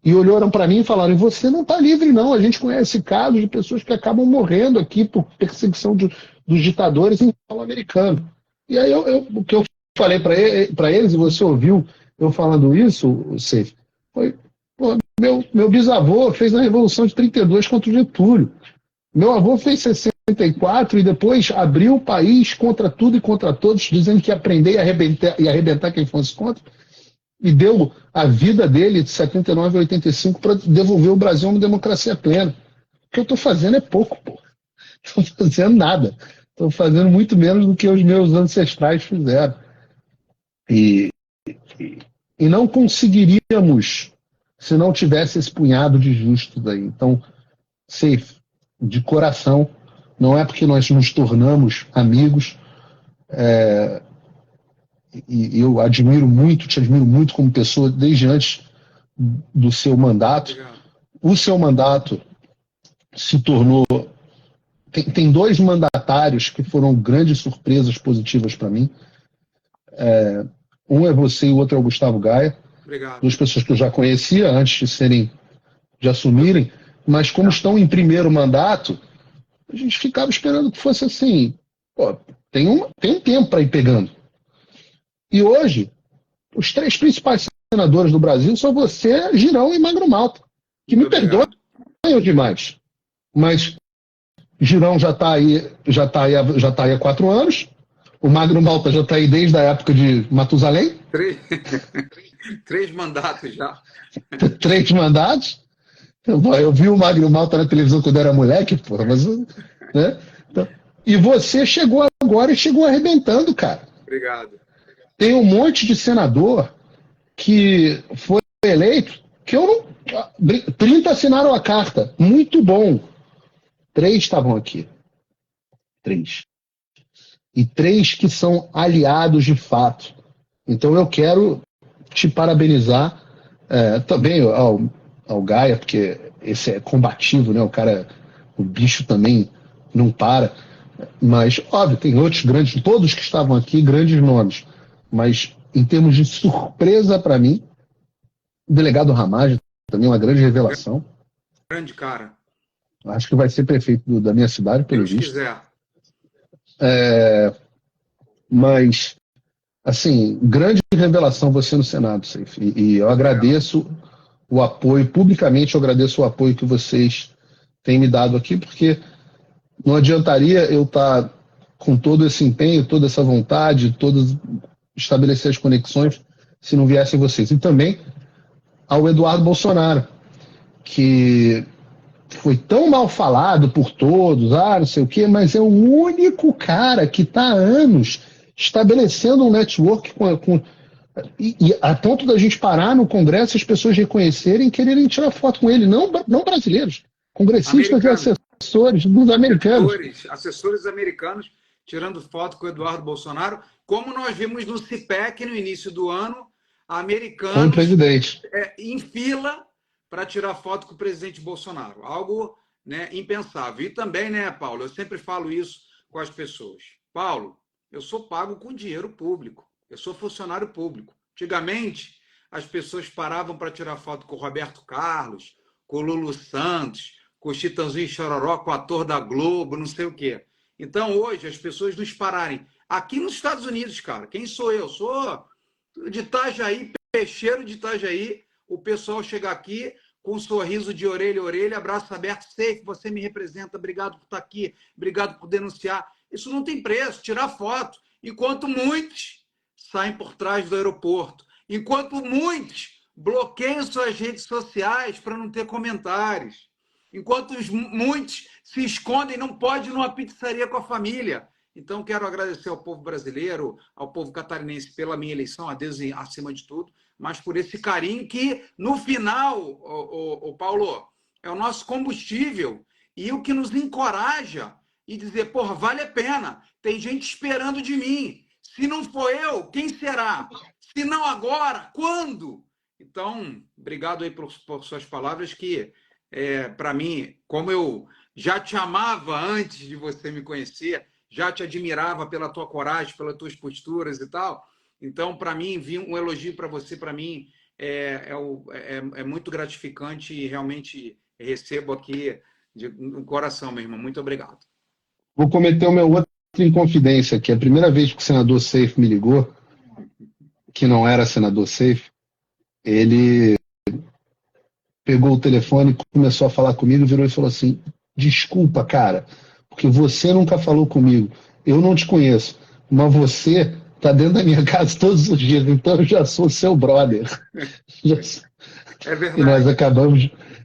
E olharam para mim e falaram, você não está livre não, a gente conhece casos de pessoas que acabam morrendo aqui por perseguição dos ditadores em solo americano. E aí o que eu falei para eles, e você ouviu eu falando isso, Seif, foi, meu bisavô fez a Revolução de 32 contra o Getúlio. Meu avô fez 64 e depois abriu o país contra tudo e contra todos, dizendo que ia aprender e arrebentar quem fosse contra, e deu a vida dele de 79 a 85 para devolver o Brasil a uma democracia plena. O que eu estou fazendo é pouco, pô. Não estou fazendo nada. Estou fazendo muito menos do que os meus ancestrais fizeram. E não conseguiríamos se não tivesse esse punhado de justos aí. Então, Seif, de coração, não é porque nós nos tornamos amigos, e eu te admiro muito como pessoa desde antes do seu mandato. Obrigado. O seu mandato se tornou... Tem dois mandatários que foram grandes surpresas positivas para mim. Um é você e o outro é o Gustavo Gaia. Obrigado. Duas pessoas que eu já conhecia antes de assumirem, mas como estão em primeiro mandato, a gente ficava esperando que fosse assim, tem um tempo para ir pegando. E hoje, os três principais senadores do Brasil são você, Girão e Magro Malta, que me perdoam demais. Mas Girão já está aí há 4 anos, o Magro Malta já está aí desde a época de Matusalém. 3 mandatos já. 3 mandatos. Eu vi o Magro Malta na televisão quando era moleque, porra, mas... Né? Então, e você chegou agora e chegou arrebentando, cara. Obrigado. Tem um monte de senador que foi eleito, que eu não... 30 assinaram a carta. Muito bom. 3 estavam aqui. 3. E 3 que são aliados de fato. Então eu quero te parabenizar também ao Gaia, porque esse é combativo, né? O bicho também não para. Mas, óbvio, tem outros grandes, todos que estavam aqui, grandes nomes. Mas, em termos de surpresa para mim, o delegado Ramagem também é uma grande revelação. Grande cara. Acho que vai ser prefeito da minha cidade, pelo visto. Se quiser. Mas, assim, grande revelação você no Senado, Seif. E eu agradeço o apoio, publicamente eu agradeço o apoio que vocês têm me dado aqui, porque Não adiantaria eu estar com todo esse empenho, toda essa vontade, estabelecer as conexões, se não viessem vocês. E também ao Eduardo Bolsonaro, que foi tão mal falado por todos, não sei o quê, mas é o único cara que está há anos estabelecendo um network e a ponto da gente parar no Congresso e as pessoas reconhecerem e quererem tirar foto com ele, não brasileiros, congressistas e assessores dos americanos. Assessores americanos tirando foto com o Eduardo Bolsonaro, como nós vimos no CIPEC no início do ano, americanos com o presidente. Em fila para tirar foto com o presidente Bolsonaro. Algo, né, impensável. E também, né, Paulo, eu sempre falo isso com as pessoas. Paulo, eu sou pago com dinheiro público. Eu sou funcionário público. Antigamente, as pessoas paravam para tirar foto com o Roberto Carlos, com o Lulu Santos, com o Chitãozinho Chororó, com o ator da Globo, não sei o quê. Então, hoje, as pessoas nos pararem. Aqui nos Estados Unidos, cara, quem sou eu? Sou de Itajaí, peixeiro de Itajaí. O pessoal chega aqui com um sorriso de orelha a orelha, abraço aberto, Safe, você me representa, obrigado por estar aqui, obrigado por denunciar. Isso não tem preço, tirar foto. Enquanto muitos saem por trás do aeroporto, enquanto muitos bloqueiam suas redes sociais para não ter comentários, enquanto muitos se escondem, não pode ir numa pizzaria com a família. Então, quero agradecer ao povo brasileiro, ao povo catarinense pela minha eleição, a Deus acima de tudo, mas por esse carinho que, no final, o Paulo, é o nosso combustível e o que nos encoraja e dizer, porra, vale a pena, tem gente esperando de mim. Se não for eu, quem será? Se não agora, quando? Então, obrigado aí por suas palavras que, para mim, como eu já te amava antes de você me conhecer, já te admirava pela tua coragem, pelas tuas posturas e tal. Então, para mim, vir um elogio para você, para mim, é muito gratificante e realmente recebo aqui no coração, meu irmão. Muito obrigado. Vou cometer uma outra inconfidência aqui. A primeira vez que o senador Safe me ligou, que não era senador Safe, ele pegou o telefone, começou a falar comigo, virou e falou assim, desculpa, cara, porque você nunca falou comigo. Eu não te conheço, mas você está dentro da minha casa todos os dias, então eu já sou seu brother. É verdade.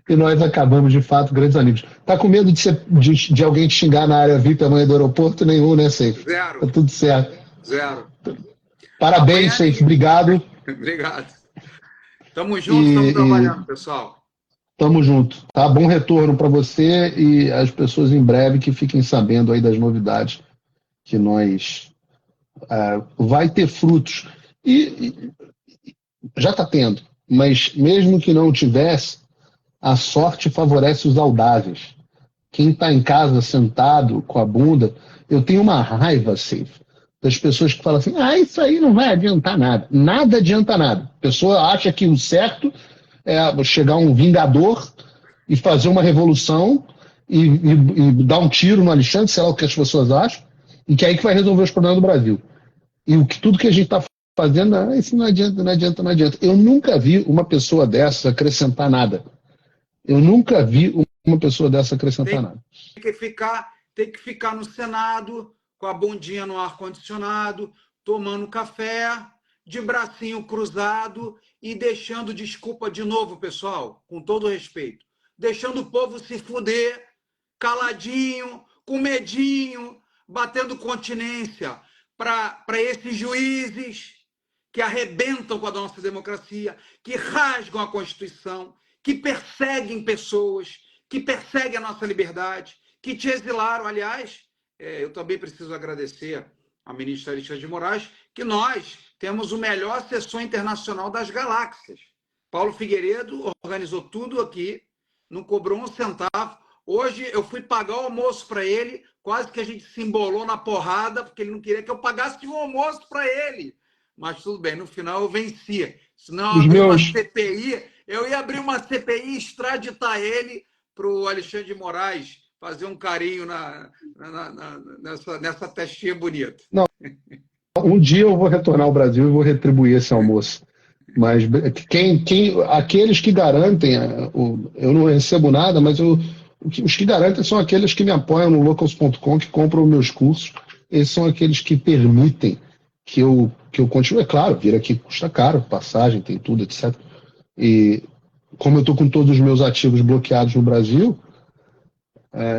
E nós acabamos, de fato, grandes amigos. Tá com medo de alguém te xingar na área VIP amanhã do aeroporto? Nenhum, né, Safe? Zero. Tá tudo certo. Zero. Parabéns, Safe. Obrigado. Obrigado. Tamo junto, estamos trabalhando, pessoal. Tamo junto. Tá? Bom retorno para você e as pessoas em breve que fiquem sabendo aí das novidades que nós vai ter frutos. E já está tendo, mas mesmo que não tivesse, a sorte favorece os audazes. Quem está em casa sentado com a bunda, eu tenho uma raiva, Safe, das pessoas que falam assim, isso aí não vai adiantar nada. Nada adianta nada. A pessoa acha que o certo é chegar um vingador e fazer uma revolução e dar um tiro no Alexandre, sei lá o que as pessoas acham, e que é aí que vai resolver os problemas do Brasil. E tudo que a gente está fazendo, isso não adianta, não adianta, não adianta. Eu nunca vi uma pessoa dessa acrescentar nada. Eu nunca vi uma pessoa dessa acrescentar nada. Tem que ficar no Senado, com a bundinha no ar-condicionado, tomando café, de bracinho cruzado e deixando desculpa de novo, pessoal, com todo respeito, deixando o povo se fuder, caladinho, com medinho, batendo continência para esses juízes que arrebentam com a nossa democracia, que rasgam a Constituição, que perseguem pessoas, que perseguem a nossa liberdade, que te exilaram. Aliás, eu também preciso agradecer à ministra Alexandre de Moraes, que nós temos o melhor assessor internacional das galáxias. Paulo Figueiredo organizou tudo aqui, não cobrou um centavo. Hoje eu fui pagar o almoço para ele, quase que a gente se embolou na porrada, porque ele não queria que eu pagasse um almoço para ele. Mas tudo bem, no final eu venci. Senão eu ia abrir uma CPI e extraditar ele para o Alexandre de Moraes fazer um carinho nessa testinha bonita. Não. Um dia eu vou retornar ao Brasil e vou retribuir esse almoço. Mas aqueles que garantem, eu não recebo nada, mas Os que garantem são aqueles que me apoiam no locals.com, que compram meus cursos. Esses são aqueles que permitem que eu continue. É claro, vir aqui custa caro, passagem, tem tudo, etc. E como eu estou com todos os meus ativos bloqueados no Brasil,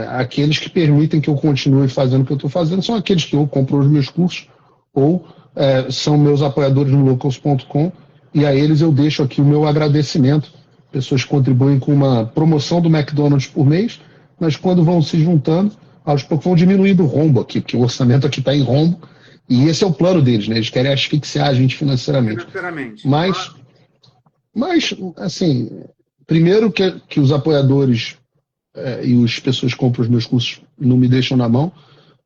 aqueles que permitem que eu continue fazendo o que eu estou fazendo são aqueles que ou compram os meus cursos ou são meus apoiadores no locals.com, e a eles eu deixo aqui o meu agradecimento. Pessoas que contribuem com uma promoção do McDonald's por mês, mas quando vão se juntando, aos poucos vão diminuindo o rombo aqui, porque o orçamento aqui está em rombo, e esse é o plano deles, né? Eles querem asfixiar a gente financeiramente. Mas assim, primeiro que os apoiadores e as pessoas que compram os meus cursos não me deixam na mão,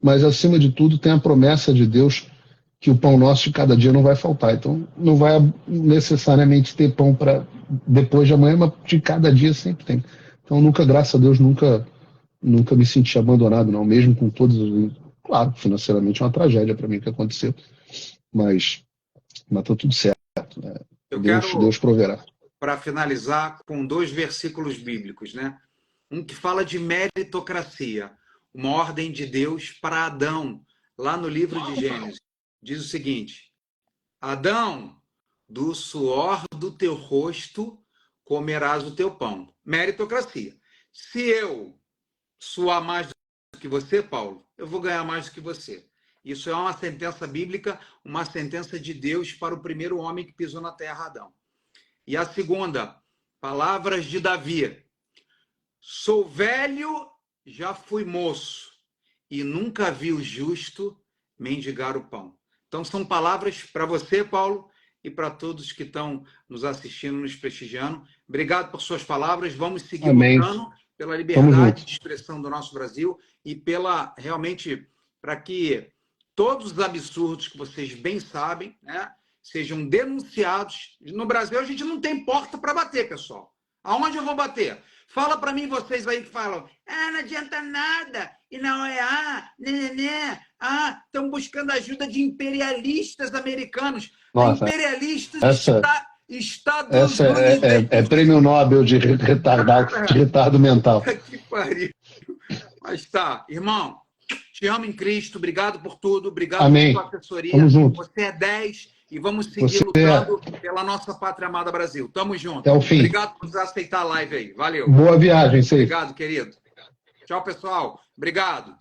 mas acima de tudo tem a promessa de Deus que o pão nosso de cada dia não vai faltar. Então não vai necessariamente ter pão para depois de amanhã, mas de cada dia sempre tem. Então nunca, graças a Deus, nunca me senti abandonado, não, mesmo com todos os... Claro, financeiramente é uma tragédia para mim que aconteceu, mas tá tudo certo, né? Deus proverá. Para finalizar, com 2 versículos bíblicos, né? Um que fala de meritocracia, uma ordem de Deus para Adão, lá no livro de Gênesis. Diz o seguinte: Adão, do suor do teu rosto comerás o teu pão. Meritocracia. Se eu suar mais do que você, Paulo, eu vou ganhar mais do que você. Isso é uma sentença bíblica, uma sentença de Deus para o primeiro homem que pisou na terra, Adão. E a segunda, palavras de Davi. Sou velho, já fui moço, e nunca vi o justo mendigar o pão. Então são palavras para você, Paulo, e para todos que estão nos assistindo, nos prestigiando. Obrigado por suas palavras. Vamos seguir lutando pela liberdade de expressão do nosso Brasil e realmente, para que todos os absurdos que vocês bem sabem, né, sejam denunciados. No Brasil, a gente não tem porta para bater, pessoal. Aonde eu vou bater? Fala para mim, vocês aí que falam, não adianta nada, e na OEA, estão buscando ajuda de imperialistas americanos. Nossa, Imperialistas Estados essa Unidos. é prêmio Nobel de retardo mental. Que pariu. Mas tá, irmão, te amo em Cristo, obrigado por tudo, obrigado Amém. por sua assessoria. Tamo junto. Você é 10 e vamos seguir lutando pela nossa pátria amada Brasil. Tamo junto. Até o fim. Obrigado por aceitar a live aí. Valeu. Boa viagem, Seif. Obrigado, querido. Tchau, pessoal. Obrigado.